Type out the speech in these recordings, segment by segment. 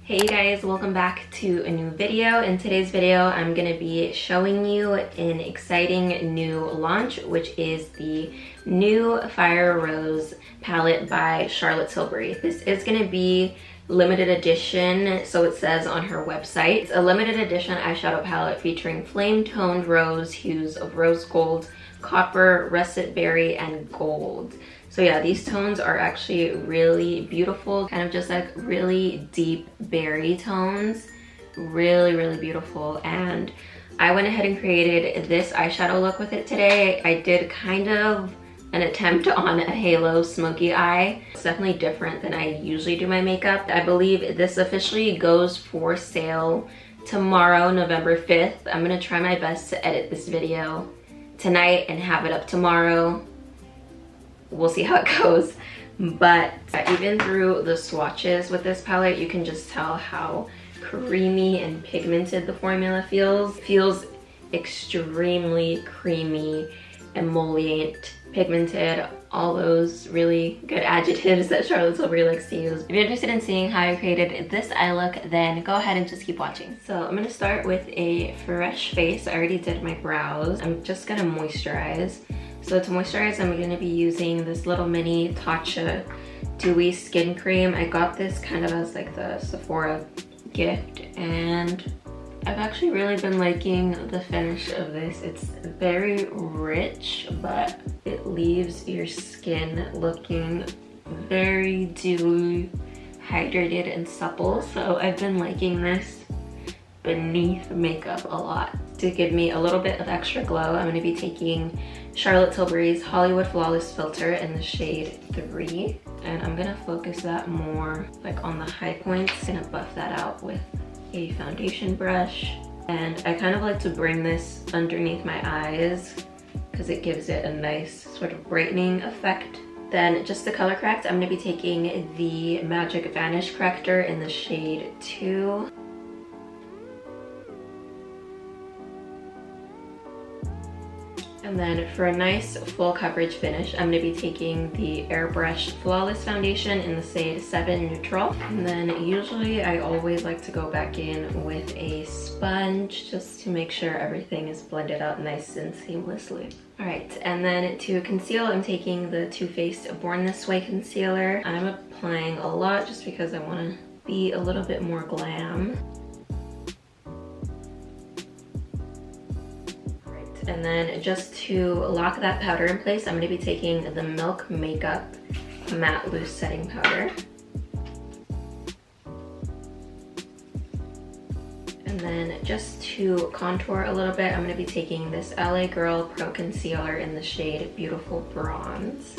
Hey guys, welcome back to a new video. In today's video, I'm gonna be showing you an exciting new launch, which is the new Fire Rose palette by Charlotte Tilbury. This is gonna be limited edition, so it says on her website. It's a limited edition eyeshadow palette featuring flame toned rose hues of rose gold, copper, russet berry, and gold. So yeah, these tones are actually really beautiful, kind of just like really deep berry tones. Really beautiful. And I went ahead and created this eyeshadow look with it today. I did kind of an attempt on a halo smoky eye. It's definitely different than I usually do my makeup. I believe this officially goes for sale tomorrow, November 5th. I'm gonna try my best to edit this video tonight and have it up tomorrow. We'll see how it goes. But even through the swatches with this palette, you can just tell how creamy and pigmented the formula feels. It feels extremely creamy, emollient, pigmented, all those really good adjectives that Charlotte Tilbury likes to use. If you're interested in seeing how I created this eye look, then go ahead and just keep watching. So I'm gonna start with a fresh face. I already did my brows. I'm just gonna moisturize. So to moisturize, I'm gonna be using this little mini Tatcha Dewy Skin Cream. I got this kind of as like the Sephora gift, and I've actually really been liking the finish of this. It's very rich, but it leaves your skin looking very dewy, hydrated, and supple. So I've been liking this beneath makeup a lot. To give me a little bit of extra glow, I'm gonna be taking Charlotte Tilbury's Hollywood Flawless Filter in the shade 3. And I'm gonna focus that more like on the high points. I'm gonna buff that out with a foundation brush. And I kind of like to bring this underneath my eyes because it gives it a nice sort of brightening effect. Then just to color correct, I'm gonna be taking the Magic Vanish Corrector in the shade 2. And then for a nice full coverage finish, I'm gonna be taking the Airbrush Flawless Foundation in the shade 7 Neutral. And then usually I always like to go back in with a sponge just to make sure everything is blended out nice and seamlessly. All right, and then to conceal, I'm taking the Too Faced Born This Way concealer. I'm applying a lot just because I wanna be a little bit more glam. And then just to lock that powder in place, I'm going to be taking the Milk Makeup Matte Loose Setting Powder. And then just to contour a little bit, I'm going to be taking this LA Girl Pro Concealer in the shade Beautiful Bronze.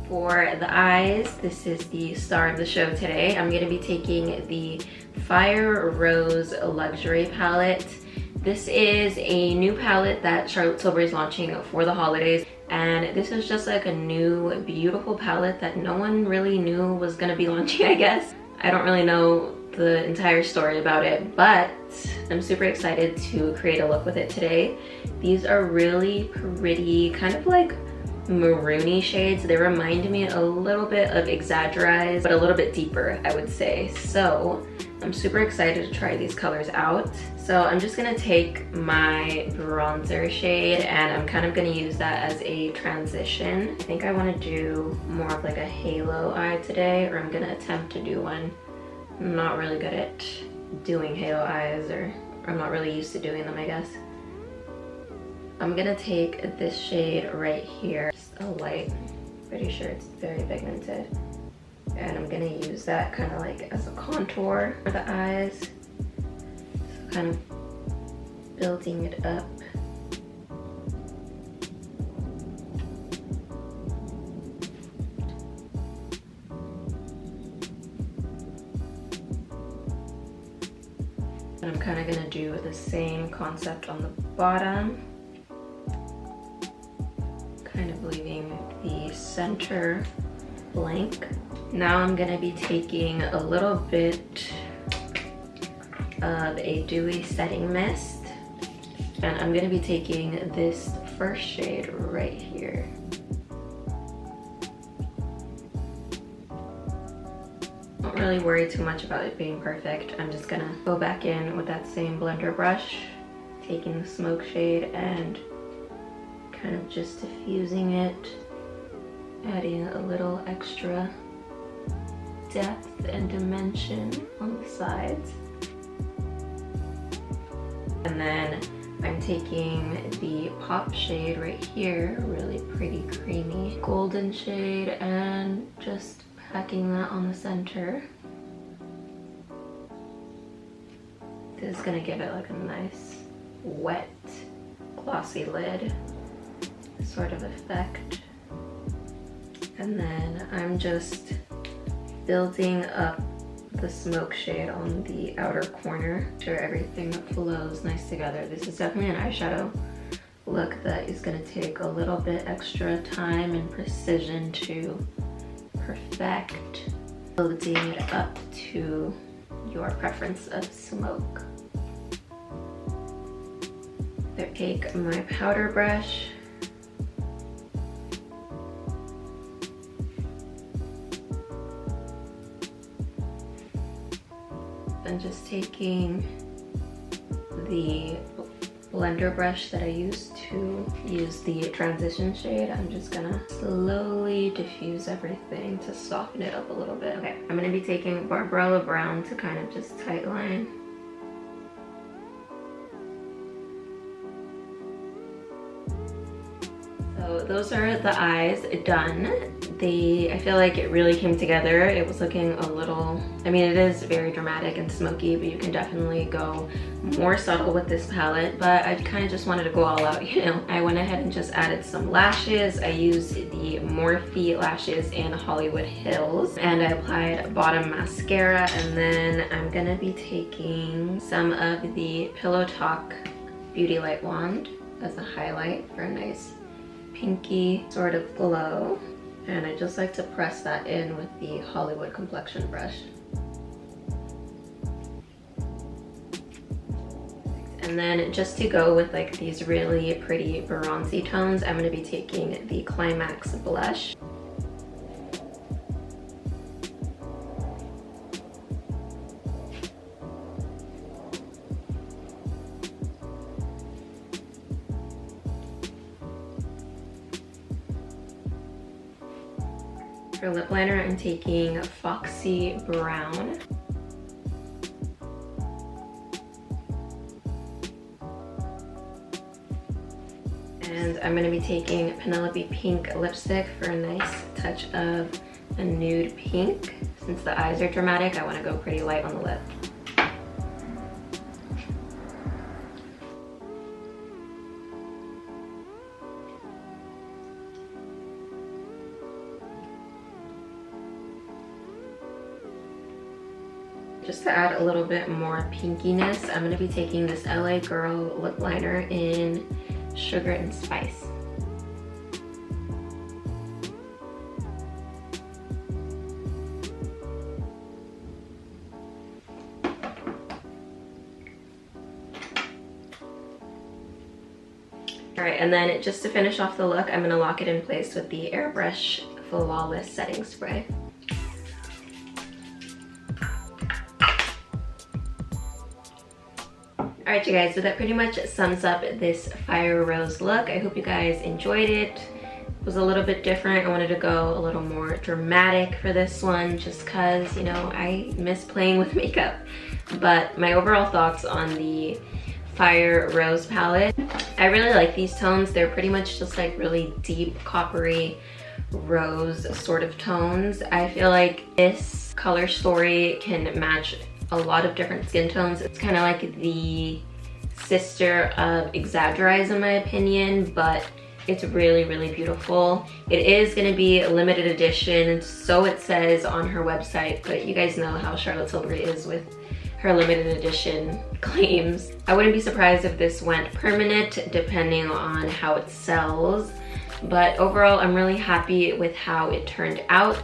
For the eyes, this is the star of the show today. I'm going to be taking the Fire Rose Luxury Palette. This is a new palette that Charlotte Tilbury is launching for the holidays. And this is just like a new, beautiful palette that no one really knew was going to be launching, I guess. I don't really know the entire story about it, but I'm super excited to create a look with it today. These are really pretty, kind of like maroony shades. They remind me a little bit of Exaggerize, but a little bit deeper, I would say. So I'm super excited to try these colors out. So I'm just gonna take my bronzer shade and I'm kind of gonna use that as a transition. I think I wanna do more of like a halo eye today, or I'm gonna attempt to do one. I'm not really good at doing halo eyes, or I'm not really used to doing them, I guess. I'm gonna take this shade right here, just a light, pretty sure it's very pigmented. And I'm gonna use that kind of like as a contour for the eyes. So kind of building it up. And I'm kind of gonna do the same concept on the bottom. Kind of leaving the center blank. Now I'm gonna be taking a little bit of a dewy setting mist. And I'm gonna be taking this first shade right here. Don't really worry too much about it being perfect. I'm just gonna go back in with that same blender brush, taking the smoke shade and kind of just diffusing it, adding a little extra depth and dimension on the sides. And then I'm taking the pop shade right here, really pretty creamy golden shade, and just packing that on the center. This is gonna give it like a nice wet glossy lid sort of effect. And then I'm just building up the smoke shade on the outer corner. Make sure everything flows nice together. This is definitely an eyeshadow look that is gonna take a little bit extra time and precision to perfect. Building it up to your preference of smoke. I take my powder brush and just taking the blender brush that I used to use the transition shade. I'm just gonna slowly diffuse everything to soften it up a little bit. Okay, I'm gonna be taking Barbarella Brown to kind of just tightline. So those are the eyes done. I feel like it really came together. It was looking a little, I mean, it is very dramatic and smoky, but you can definitely go more subtle with this palette. But I kind of just wanted to go all out, you know. I went ahead and just added some lashes. I used the Morphe lashes in Hollywood Hills, and I applied bottom mascara. And then I'm gonna be taking some of the Pillow Talk Beauty Light Wand as a highlight for a nice pinky sort of glow. And I just like to press that in with the Hollywood complexion brush. And then just to go with like these really pretty bronzy tones, I'm going to be taking the Climax blush. For lip liner, I'm taking Foxy Brown. And I'm going to be taking Penelope Pink lipstick for a nice touch of a nude pink. Since the eyes are dramatic, I want to go pretty light on the lip. Just to add a little bit more pinkiness, I'm going to be taking this LA Girl lip liner in Sugar and Spice. Alright, and then just to finish off the look, I'm going to lock it in place with the Airbrush Flawless Setting Spray. Alright you guys, so that pretty much sums up this Fire Rose look. I hope you guys enjoyed it. It was a little bit different. I wanted to go a little more dramatic for this one just cause, you know, I miss playing with makeup. But my overall thoughts on the Fire Rose palette, I really like these tones. They're pretty much just like really deep coppery rose sort of tones. I feel like this color story can match a lot of different skin tones. It's kind of like the sister of Exaggerize in my opinion, but it's really, really beautiful. It is gonna be a limited edition, so it says on her website, but you guys know how Charlotte Tilbury is with her limited edition claims. I wouldn't be surprised if this went permanent depending on how it sells, but overall I'm really happy with how it turned out.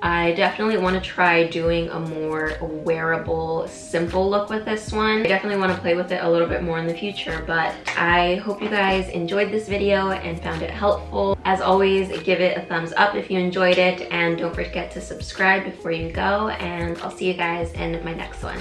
I definitely want to try doing a more wearable, simple look with this one. I definitely want to play with it a little bit more in the future, but I hope you guys enjoyed this video and found it helpful. As always, give it a thumbs up if you enjoyed it, and don't forget to subscribe before you go, and I'll see you guys in my next one.